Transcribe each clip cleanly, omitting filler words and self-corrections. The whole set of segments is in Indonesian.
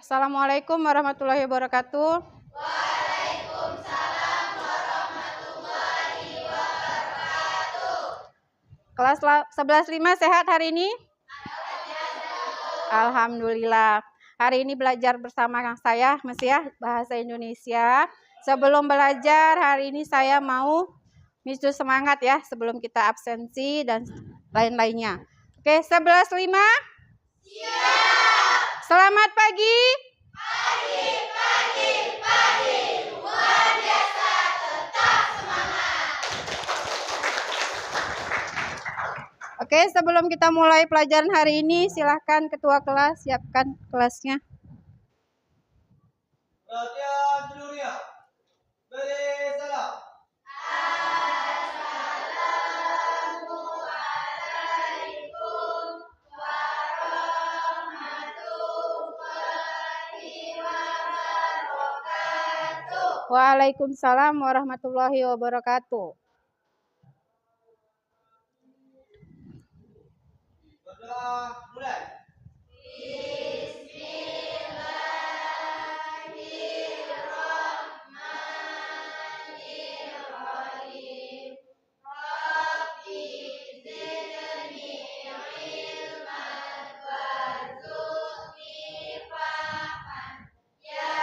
Assalamualaikum warahmatullahi wabarakatuh. Waalaikumsalam warahmatullahi wabarakatuh. Kelas 11.5 sehat hari ini? Alhamdulillah. Hari ini belajar bersama saya, Mas ya, bahasa Indonesia. Sebelum belajar hari ini saya mau micu semangat ya, sebelum kita absensi dan lain-lainnya. Oke, 11.5? Siap. Selamat pagi. Pagi. Luar biasa, tetap semangat. Oke, sebelum kita mulai pelajaran hari ini, silahkan ketua kelas siapkan kelasnya. Perhatian seluruhnya. Beri salam. Assalamualaikum warahmatullahi wabarakatuh. Waalaikumsalam warahmatullahi wabarakatuh. Sudah mulai. Bismillahirrahmanirrahim. Rabbi zidni ilman warzuqni fahman. Ya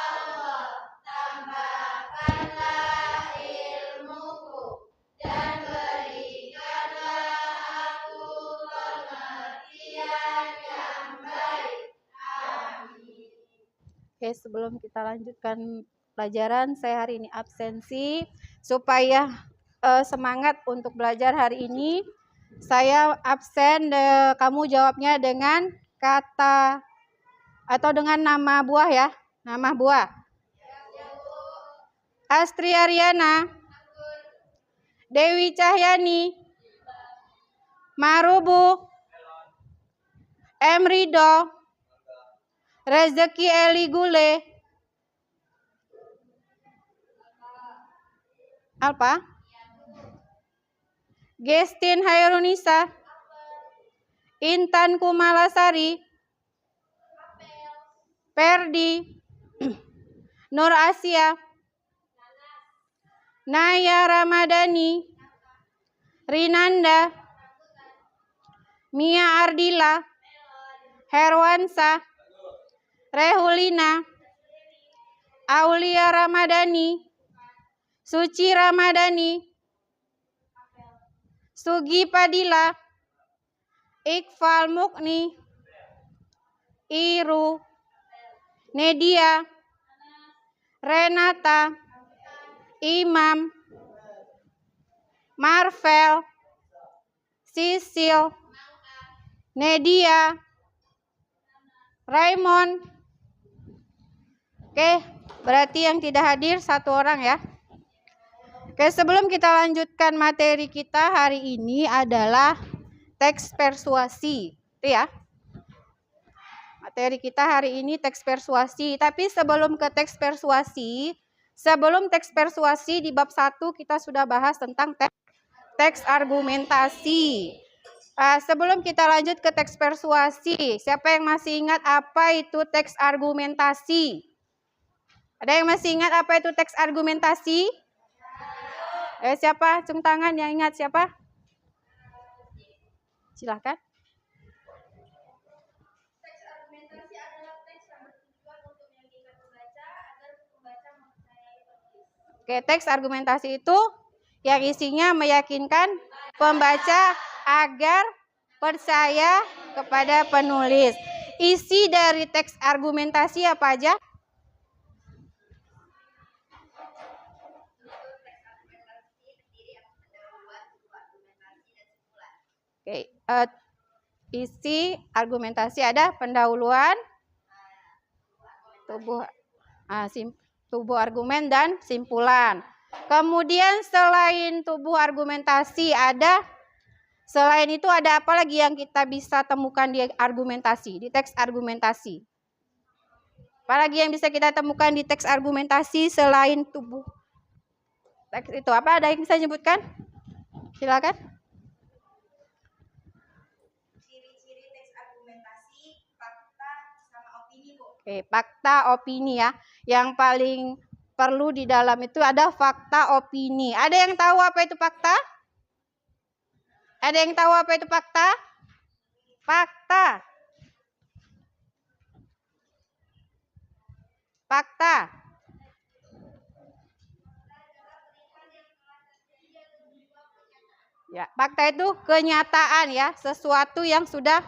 Allah, tambahkanlah ilmuku dan berikanlah aku pengertian yang baik. Amin. Oke, sebelum kita lanjutkan pelajaran, saya hari ini absensi supaya semangat untuk belajar hari ini. Saya absen, kamu jawabnya dengan kata atau dengan nama buah ya, nama buah. Astri Ariana, Dewi Cahyani, Marubu, Emrido, Rezeki Eli Gule, Alpa, Gestin Hairunisa, Intan Kumalasari, Perdi, Nur Asia, Naya Ramadhani, Rinanda, Mia Ardila, Herwansa, Rehulina, Aulia Ramadhani, Suci Ramadhani, Sugi Padilla, Iqbal Mukni, Iru, Nedia, Renata, Imam, Marvel, Sisil, Nedia, Raymond. Oke, berarti yang tidak hadir satu orang ya. Oke, sebelum kita lanjutkan materi kita hari ini adalah teks persuasi. Itu ya. Materi kita hari ini teks persuasi. Tapi sebelum ke teks persuasi, di bab 1 kita sudah bahas tentang teks argumentasi. Sebelum kita lanjut ke teks persuasi, siapa yang masih ingat apa itu teks argumentasi? Ada yang masih ingat apa itu teks argumentasi? Siapa? Cung tangan yang ingat siapa? Silahkan. Teks argumentasi adalah teks yang bertujuan untuk meyakinkan pembaca agar pembaca mempercayai penulis. Oke, teks argumentasi itu yang isinya meyakinkan pembaca agar percaya kepada penulis. Isi dari teks argumentasi apa aja? Oke, isi argumentasi ada pendahuluan, tubuh argumen dan simpulan. Kemudian selain tubuh argumentasi selain itu ada apa lagi yang kita bisa temukan di argumentasi, di teks argumentasi? Apalagi yang bisa kita temukan di teks argumentasi selain tubuh teks itu? Apa ada yang bisa disebutkan? Silakan. Ciri-ciri teks argumentasi, fakta, sama opini, Bu. Oke, fakta opini ya. Yang paling perlu di dalam itu ada fakta opini. Ada yang tahu apa itu fakta? Ada yang tahu apa itu fakta? Fakta. Fakta. Ya, fakta itu kenyataan ya, sesuatu yang sudah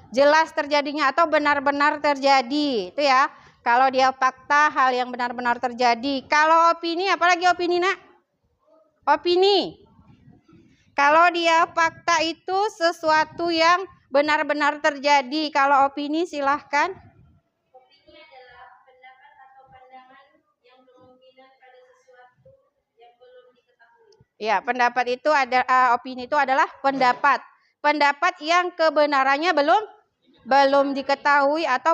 jelas terjadinya atau benar-benar terjadi. Itu ya. Kalau dia fakta, hal yang benar-benar terjadi. Kalau opini, apalagi opini, Nak? Opini. Kalau dia fakta itu sesuatu yang benar-benar terjadi. Kalau opini silahkan. Opini adalah pendapat atau pandangan yang kemungkinan pada sesuatu yang belum diketahui. Ya, pendapat itu ada opini itu adalah pendapat. Pendapat yang kebenarannya belum diketahui atau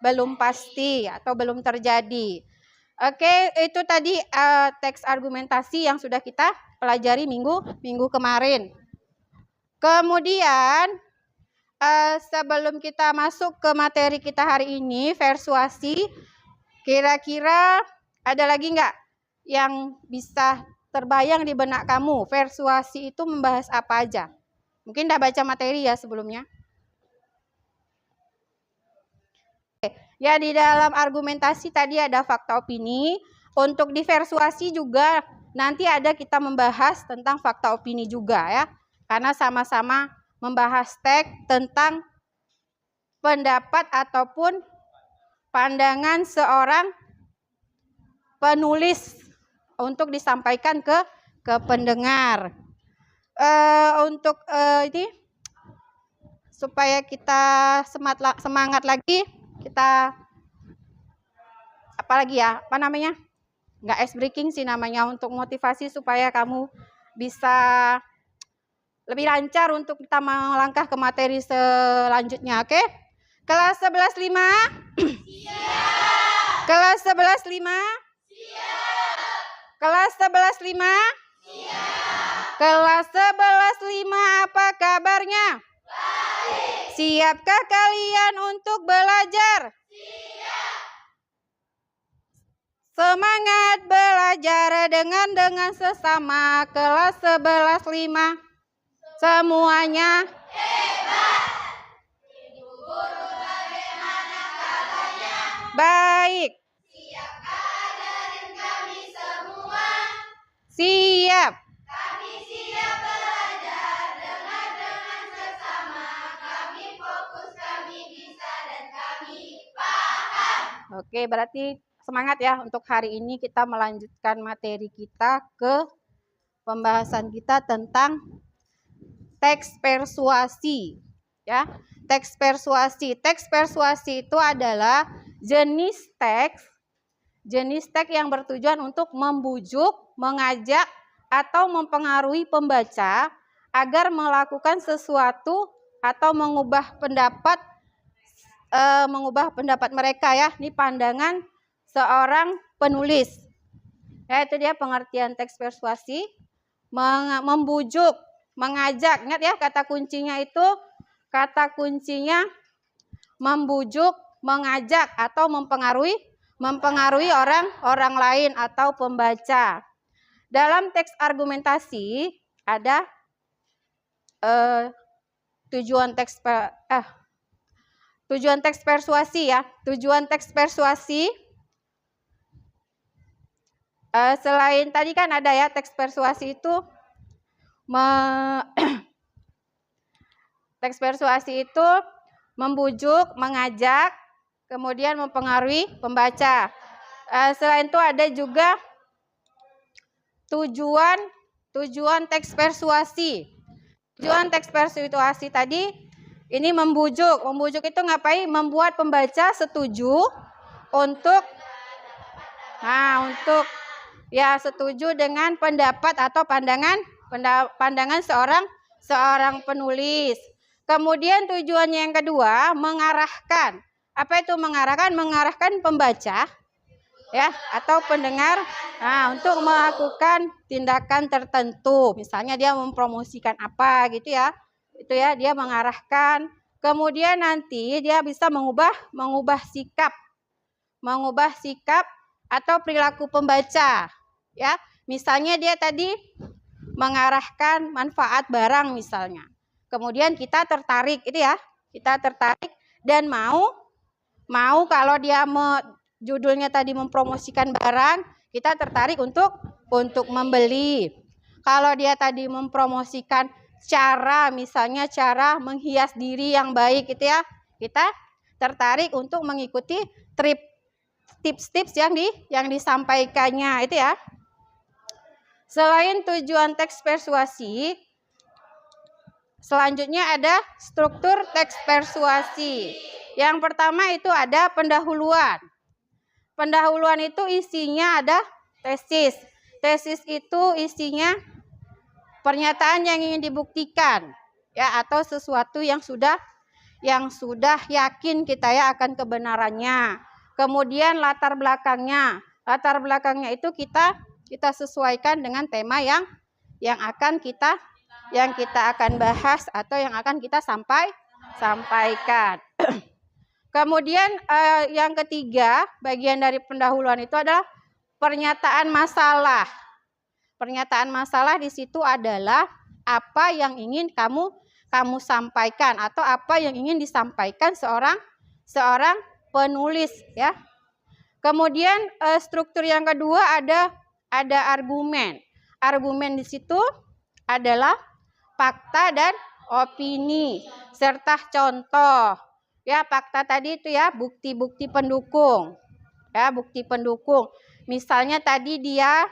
belum pasti atau belum terjadi. Oke, itu tadi teks argumentasi yang sudah kita pelajari minggu kemarin. Kemudian sebelum kita masuk ke materi kita hari ini, persuasi, kira-kira ada lagi nggak yang bisa terbayang di benak kamu? Persuasi itu membahas apa aja? Mungkin udah baca materi ya sebelumnya. Ya, di dalam argumentasi tadi ada fakta opini. Untuk diversuasi juga nanti ada kita membahas tentang fakta opini juga ya. Karena sama-sama membahas teks tentang pendapat ataupun pandangan seorang penulis untuk disampaikan ke pendengar. Untuk ini supaya kita semangat lagi, kita apalagi ya, apa namanya, nggak ice breaking sih namanya, untuk motivasi supaya kamu bisa lebih lancar untuk kita melangkah ke materi selanjutnya. Oke? Kelas 11.5? Siap. Kelas 11.5? Siap. Kelas 11.5? Siap. Kelas 11.5 apa kabarnya? Baik. Siapkah kalian untuk belajar? Siap. Semangat belajar dengan sesama. Kelas 11.5. Semuanya hebat. Ibu guru bagaimana kabarnya? Baik. Siapkah ajarin kami semua? Siap. Kami siap belajar dengan sesama. Kami fokus, kami bisa, dan kami paham. Oke, berarti semangat ya untuk hari ini kita melanjutkan materi kita ke pembahasan kita tentang teks persuasi. Ya, teks persuasi. Teks persuasi itu adalah jenis teks yang bertujuan untuk membujuk, mengajak, atau mempengaruhi pembaca agar melakukan sesuatu atau mengubah pendapat mereka ya. Ini pandangan seorang penulis. Ya, itu dia pengertian teks persuasi. Membujuk, mengajak. Ingat ya, kata kuncinya itu, kata kuncinya membujuk, mengajak, atau mempengaruhi orang lain atau pembaca. Dalam teks argumentasi ada tujuan teks persuasi ya. Tujuan teks persuasi selain tadi kan ada ya, teks persuasi itu teks persuasi itu membujuk, mengajak, kemudian mempengaruhi pembaca. Selain itu ada juga tujuan teks persuasi. Tujuan teks persuasi tadi ini membujuk. Membujuk itu ngapain? Membuat pembaca setuju untuk setuju dengan pendapat atau pandangan seorang penulis. Kemudian tujuannya yang kedua, mengarahkan. Apa itu mengarahkan? Mengarahkan pembaca ya atau pendengar untuk melakukan tindakan tertentu. Misalnya dia mempromosikan apa gitu ya. Itu ya, dia mengarahkan. Kemudian nanti dia bisa mengubah sikap mengubah sikap atau perilaku pembaca. Ya, misalnya dia tadi mengarahkan manfaat barang misalnya. Kemudian kita tertarik itu ya, kita tertarik dan mau kalau dia judulnya tadi mempromosikan barang, kita tertarik untuk membeli. Kalau dia tadi mempromosikan cara, misalnya cara menghias diri yang baik itu ya, kita tertarik untuk mengikuti tips-tips yang disampaikannya itu ya. Selain tujuan teks persuasi, selanjutnya ada struktur teks persuasi. Yang pertama itu ada pendahuluan. Pendahuluan itu isinya ada tesis. Tesis itu isinya pernyataan yang ingin dibuktikan ya, atau sesuatu yang sudah yakin kita ya akan kebenarannya. Kemudian latar belakangnya. Latar belakangnya itu kita sesuaikan dengan tema yang akan kita akan bahas atau yang akan kita sampaikan. Kemudian yang ketiga, bagian dari pendahuluan itu adalah pernyataan masalah. Pernyataan masalah di situ adalah apa yang ingin kamu sampaikan atau apa yang ingin disampaikan seorang penulis ya. Kemudian struktur yang kedua ada argumen. Argumen di situ adalah fakta dan opini serta contoh. Ya, fakta tadi itu ya bukti-bukti pendukung. Ya, bukti pendukung. Misalnya tadi dia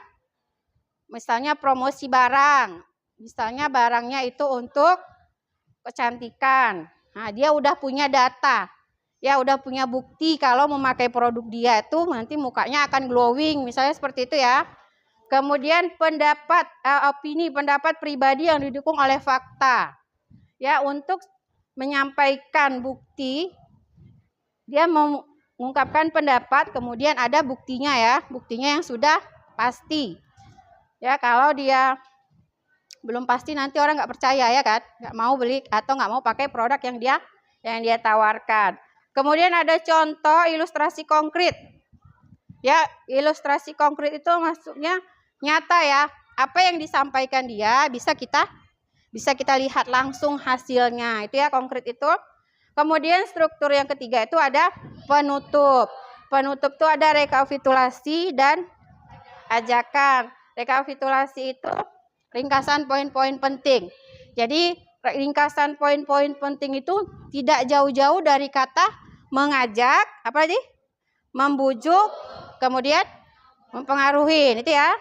promosi barang. Misalnya barangnya itu untuk kecantikan. Nah, dia udah punya data. Ya, udah punya bukti kalau memakai produk dia itu nanti mukanya akan glowing, misalnya seperti itu ya. Kemudian pendapat pribadi yang didukung oleh fakta. Ya, untuk menyampaikan bukti, dia mengungkapkan pendapat, kemudian ada buktinya ya, buktinya yang sudah pasti. Ya, kalau dia belum pasti nanti orang nggak percaya ya kan, nggak mau beli atau nggak mau pakai produk yang dia tawarkan. Kemudian ada contoh ilustrasi konkret. Ya, ilustrasi konkret itu maksudnya nyata ya, apa yang disampaikan dia bisa kita lihat langsung hasilnya, itu ya konkret itu. Kemudian struktur yang ketiga itu ada penutup. Penutup itu ada rekapitulasi dan ajakan. Rekapitulasi itu ringkasan poin-poin penting. Jadi ringkasan poin-poin penting itu tidak jauh-jauh dari kata mengajak, apa tadi? Membujuk, kemudian mempengaruhi, itu ya.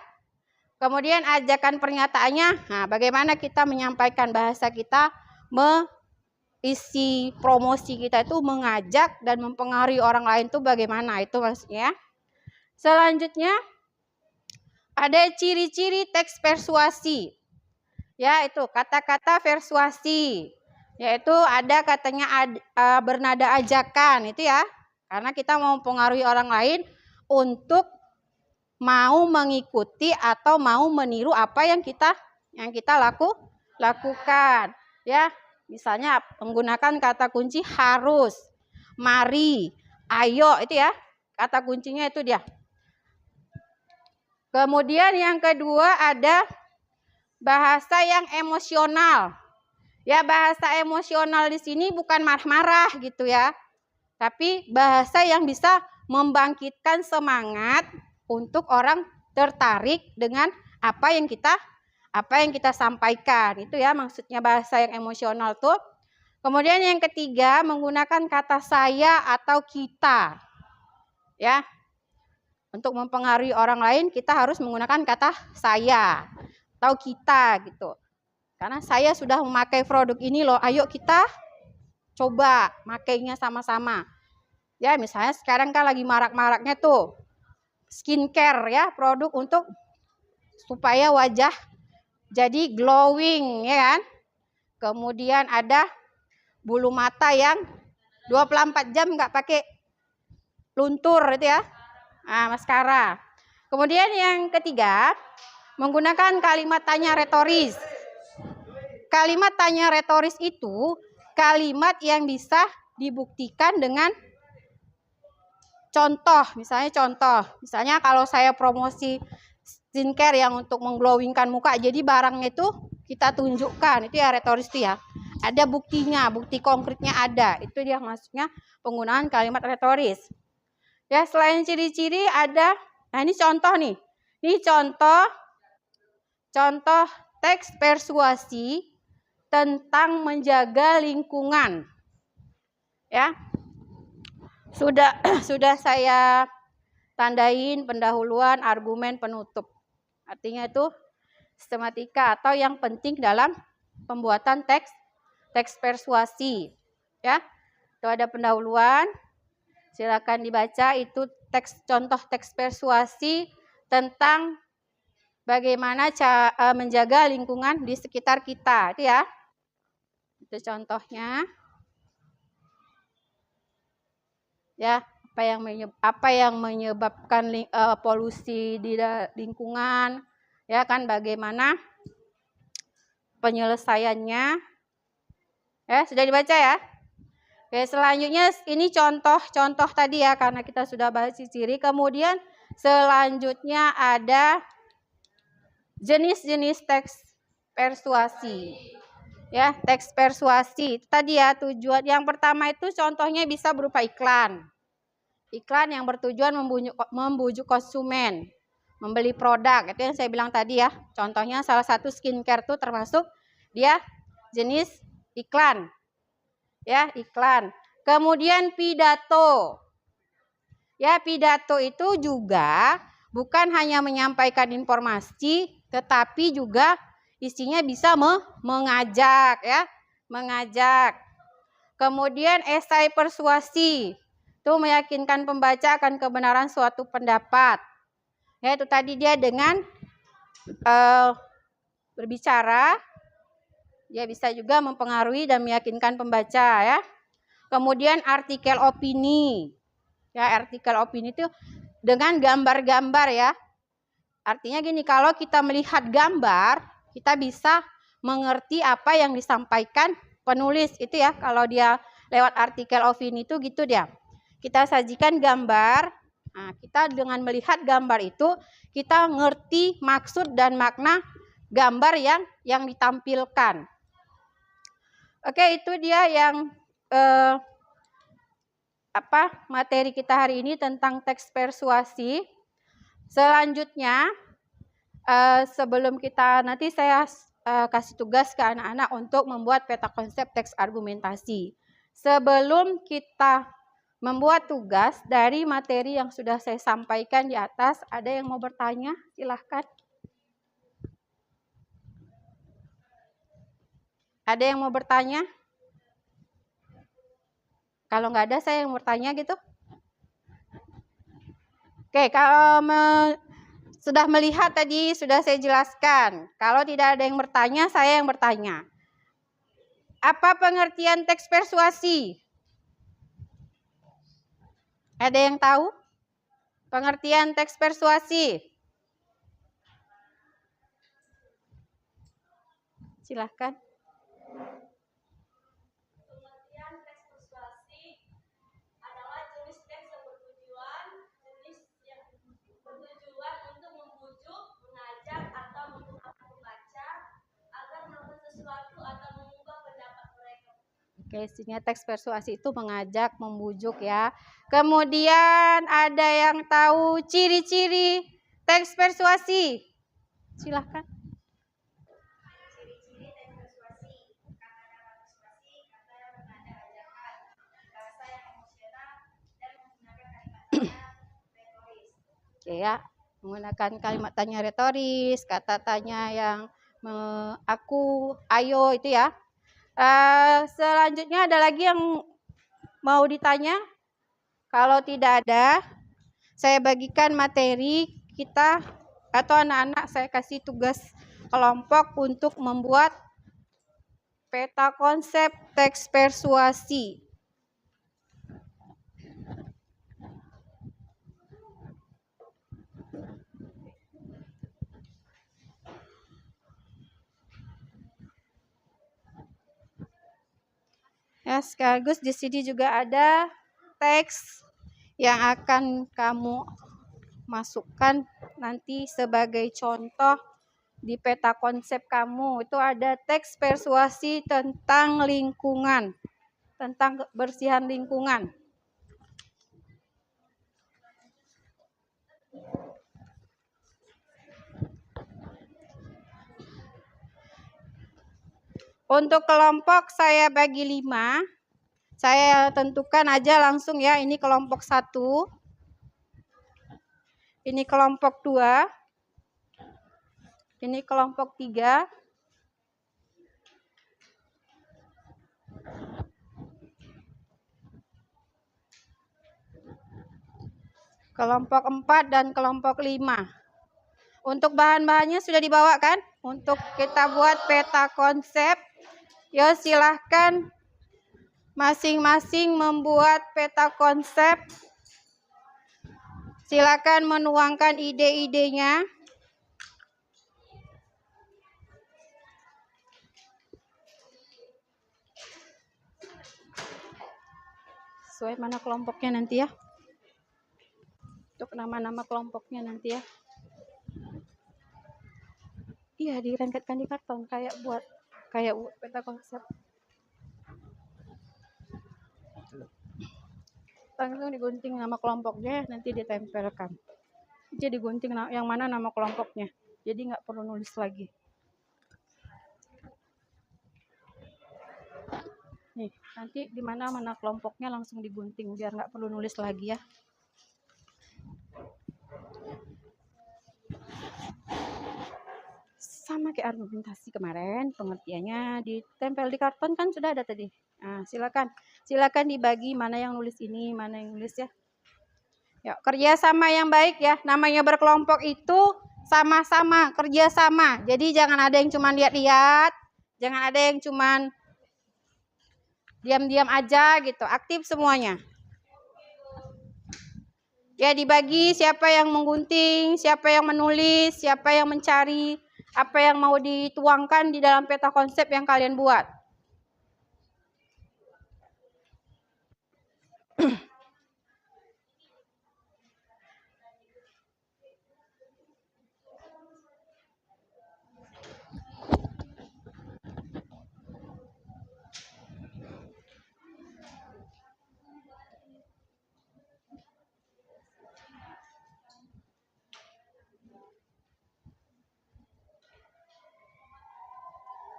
Kemudian ajakan pernyataannya, nah bagaimana kita menyampaikan bahasa kita, isi promosi kita itu mengajak dan mempengaruhi orang lain itu bagaimana, itu maksudnya. Selanjutnya ada ciri-ciri teks persuasi. Ya, itu kata-kata persuasi. Yaitu ada katanya bernada ajakan, itu ya. Karena kita mau mempengaruhi orang lain untuk mau mengikuti atau mau meniru apa yang kita lakukan. Ya, misalnya menggunakan kata kunci harus, mari, ayo, itu ya. Kata kuncinya itu dia. Kemudian yang kedua ada bahasa yang emosional. Ya, bahasa emosional di sini bukan marah-marah gitu ya. Tapi bahasa yang bisa membangkitkan semangat untuk orang tertarik dengan apa yang kita sampaikan. Itu ya maksudnya bahasa yang emosional tuh. Kemudian yang ketiga menggunakan kata saya atau kita. Ya. Untuk mempengaruhi orang lain kita harus menggunakan kata saya atau kita gitu. Karena saya sudah memakai produk ini loh, ayo kita coba makainya sama-sama. Ya, misalnya sekarang kan lagi marak-maraknya tuh skincare ya, produk untuk supaya wajah jadi glowing ya kan. Kemudian ada bulu mata yang 24 jam nggak pakai luntur itu ya. Nah, maskara. Kemudian yang ketiga, menggunakan kalimat tanya retoris. Kalimat tanya retoris itu kalimat yang bisa dibuktikan dengan Misalnya kalau saya promosi skincare yang untuk mengglowingkan muka, jadi barangnya itu kita tunjukkan, itu ya retoris itu ya. Ada buktinya, bukti konkretnya ada. Itu dia maksudnya penggunaan kalimat retoris. Ya, selain ciri-ciri ada, nah ini contoh nih. Ini contoh teks persuasi tentang menjaga lingkungan. Ya. Sudah saya tandain pendahuluan, argumen, penutup. Artinya itu sistematika atau yang penting dalam pembuatan teks persuasi. Ya. Itu ada pendahuluan. Silakan dibaca, itu contoh teks persuasi tentang bagaimana menjaga lingkungan di sekitar kita, itu ya. Itu contohnya. Ya, apa yang menyebabkan polusi di lingkungan, ya kan, bagaimana penyelesaiannya. Ya, sudah dibaca ya. Oke, selanjutnya ini contoh tadi ya, karena kita sudah bahas ciri. Kemudian selanjutnya ada jenis-jenis teks persuasi. Ya, teks persuasi. Tadi ya tujuan yang pertama itu contohnya bisa berupa iklan. Iklan yang bertujuan membujuk konsumen membeli produk. Itu yang saya bilang tadi ya. Contohnya salah satu skincare itu termasuk dia jenis iklan. Ya, iklan. Kemudian pidato. Ya, pidato itu juga bukan hanya menyampaikan informasi, tetapi juga isinya bisa mengajak ya, mengajak. Kemudian esai persuasi. Itu meyakinkan pembaca akan kebenaran suatu pendapat. Ya, itu tadi dia dengan berbicara. Dia bisa juga mempengaruhi dan meyakinkan pembaca ya. Kemudian artikel opini. Ya, artikel opini itu dengan gambar-gambar ya. Artinya gini, kalau kita melihat gambar, kita bisa mengerti apa yang disampaikan penulis itu ya. Kalau dia lewat artikel opini itu gitu dia. Kita sajikan gambar. Nah, kita dengan melihat gambar itu kita ngerti maksud dan makna gambar yang ditampilkan. Oke, itu dia yang materi kita hari ini tentang teks persuasi. Selanjutnya, sebelum kita nanti saya kasih tugas ke anak-anak untuk membuat peta konsep teks argumentasi. Sebelum kita membuat tugas dari materi yang sudah saya sampaikan di atas, ada yang mau bertanya? Silahkan. Ada yang mau bertanya? Kalau nggak ada, saya yang bertanya gitu. Oke, kalau sudah melihat tadi, sudah saya jelaskan. Kalau tidak ada yang bertanya, saya yang bertanya. Apa pengertian teks persuasi? Ada yang tahu? Pengertian teks persuasi? Silahkan. Pengertian teks persuasi adalah jenis teks yang bertujuan untuk membujuk, mengajak, atau membuka pembaca agar melakukan sesuatu atau mengubah pendapat mereka. Oke, isinya teks persuasi itu mengajak, membujuk ya. Kemudian ada yang tahu ciri-ciri teks persuasi? Silahkan. Ciri-ciri teks persuasi: kata-kata persuasi, kata yang bernada ajakan, bahasa yang emosional, dan menggunakan kalimat retoris. Oke ya, menggunakan kalimat tanya retoris, kata tanya yang aku, ayo itu ya. Selanjutnya ada lagi yang mau ditanya? Kalau tidak ada, saya bagikan materi kita atau anak-anak saya kasih tugas kelompok untuk membuat peta konsep teks persuasi. Ya, sekaligus di sini juga ada teks yang akan kamu masukkan nanti sebagai contoh di peta konsep kamu. Itu ada teks persuasi tentang lingkungan, tentang kebersihan lingkungan. Untuk kelompok saya bagi 5. Saya tentukan aja langsung ya, ini kelompok 1. Ini kelompok 2. Ini kelompok 3. Kelompok 4 dan kelompok 5. Untuk bahan-bahannya sudah dibawa kan? Untuk kita buat peta konsep. Ya silahkan masing-masing membuat peta konsep. Silakan menuangkan ide-idenya. Sesuai mana kelompoknya nanti ya. Untuk nama-nama kelompoknya nanti ya. Iya, direngketkan di karton kayak buat peta konsep. Langsung digunting nama kelompoknya, nanti ditempelkan. Jadi gunting yang mana nama kelompoknya. Jadi nggak perlu nulis lagi. Nih, nanti di mana kelompoknya langsung digunting biar nggak perlu nulis lagi ya. Sama kayak argumentasi kemarin, pengertiannya ditempel di karton kan sudah ada tadi. Nah, silakan dibagi mana yang nulis ini, mana yang nulis ya. Ya, kerjasama yang baik ya. Namanya berkelompok itu sama-sama, kerjasama. Jadi jangan ada yang cuma lihat-lihat, jangan ada yang cuma diam-diam aja gitu. Aktif semuanya. Ya, dibagi siapa yang menggunting, siapa yang menulis, siapa yang mencari, apa yang mau dituangkan di dalam peta konsep yang kalian buat.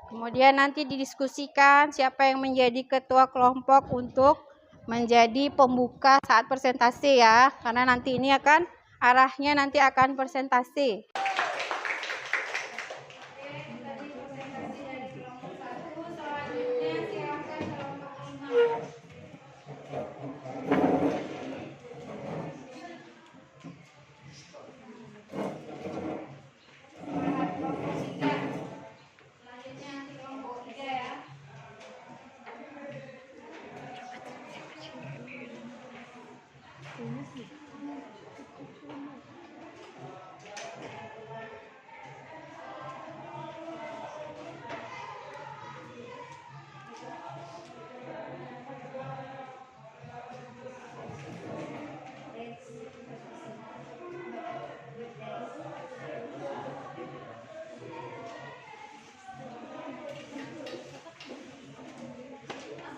Kemudian nanti didiskusikan siapa yang menjadi ketua kelompok untuk menjadi pembuka saat presentasi ya. Karena nanti ini arahnya nanti akan presentasi.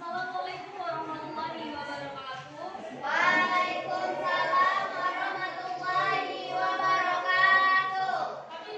Assalamualaikum warahmatullahi wabarakatuh. Waalaikumsalam warahmatullahi wabarakatuh. Kami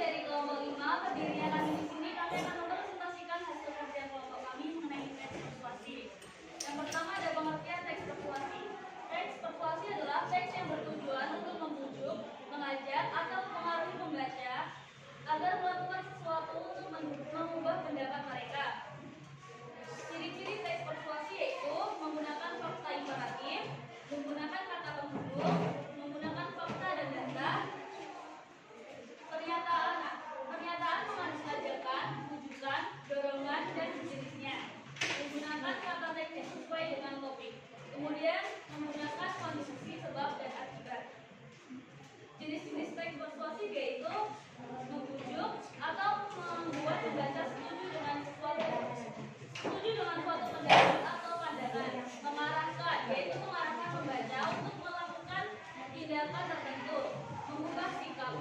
kebijakan tertentu, mengubah sikap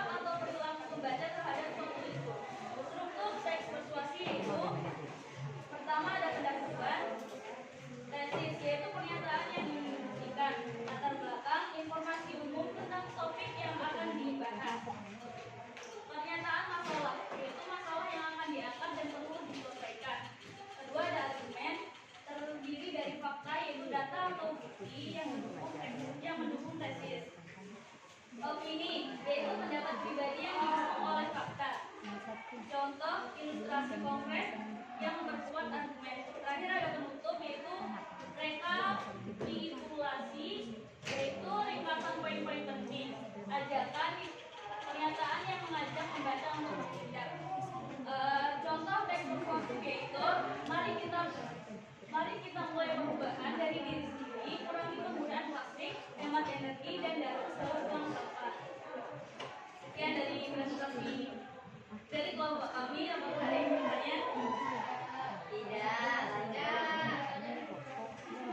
atau perilaku pembaca terhadap suatu isu. Struktur teks persuasi itu pertama ada pendahuluan, tesis yaitu pernyataan yang dimungkinkan, latar belakang, informasi umum tentang topik yang akan dibahas. Pernyataan masalah yaitu masalah yang akan diangkat dan perlu diselesaikan. Kedua ada argumen, terdiri dari fakta yaitu data atau bukti yang mendukung tesis. Opini yaitu pendapat pribadi yang didukung oleh fakta. Contoh ilustrasi konkret yang memperkuat argumen. Terakhir ada penutup yaitu rekapitulasi yaitu ringkasan poin-poin penting. Ajakan pernyataan yang mengajak membaca untuk bertindak. Contoh teks persuasif yaitu mari kita mulai perubahan dari diri sendiri, kurangi penggunaan plastik, hemat energi dan daur ulang sampah. Sekian dari presentasi ini. Dari kelompok kami, apakah ada yang bertanya? Tidak ada.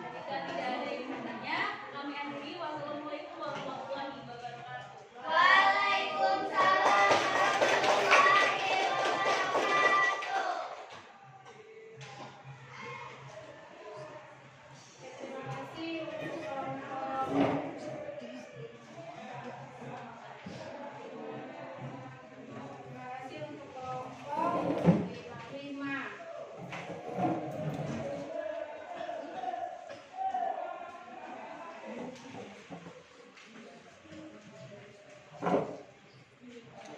Jika tidak ada yang bertanya, kami akhiri. Wassalamualaikum warahmatullahi wabarakatuh. Waalaikumsalam warahmatullahi wabarakatuh. Terima kasih untuk kelompok. Terima kasih untuk kelompok 5.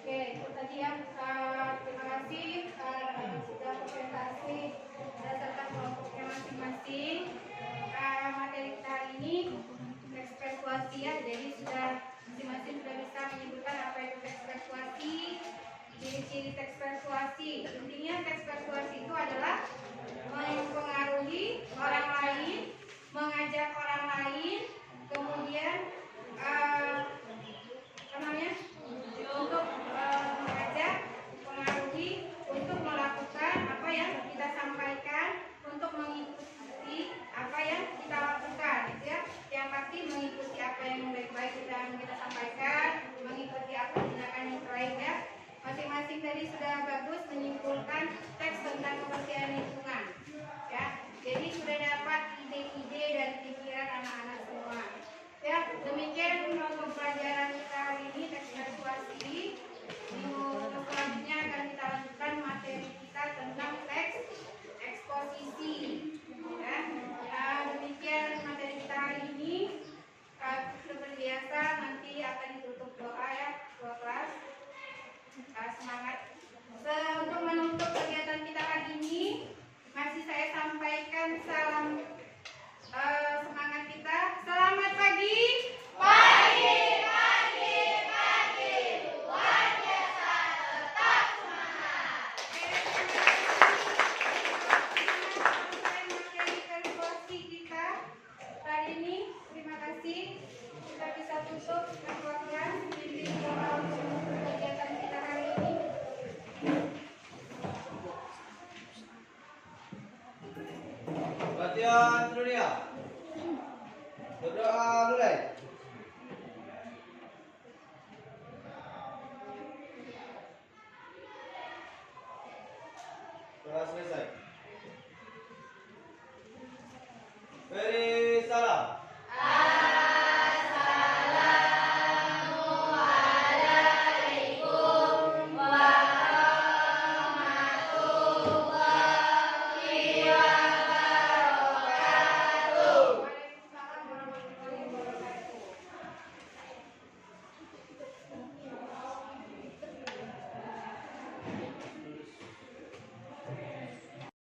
Oke, itu tadi ya. Terima kasih sudah presentasi berdasarkan kelompoknya masing-masing. Materi kita hari ini teks persuasi ya. Jadi sudah masing-masing sudah bisa menyebutkan apa itu teks persuasi, ciri-ciri teks persuasi. Intinya teks persuasi itu adalah mempengaruhi orang lain, mengajak orang lain, kemudian untuk mengajak, mengaruhi untuk melakukan apa yang kita sampaikan, untuk mengikuti apa yang kita lakukan, gitu ya. Yang pasti mengikuti apa yang baik-baik kita sampaikan, mengikuti apa tindakan yang baik ya. Masing-masing tadi sudah bagus menyimpulkan teks tentang kebersihan lingkungan, ya. Jadi sudah dapat ide-ide dan pikiran anak-anak semua. Ya, demikian untuk pelajaran kita hari ini teks persuasi. Minggu selanjutnya akan kita lanjutkan materi kita tentang teks eksposisi. Ya, demikian materi kita hari ini. Seperti biasa nanti akan ditutup doa ya, doa kelas. Semangat. Untuk menutup kegiatan kita hari ini, masih saya sampaikan salam semangat kita. Selamat pagi. Pagi, pagi, pagi. Luar biasa, tetap semangat. Materi persuasi kita hari ini. Terima kasih. Kita bisa tutup ketua kelas. Pimpin doa untuk kegiatan kita hari ini. Latihan dunia. Berdoa mulai.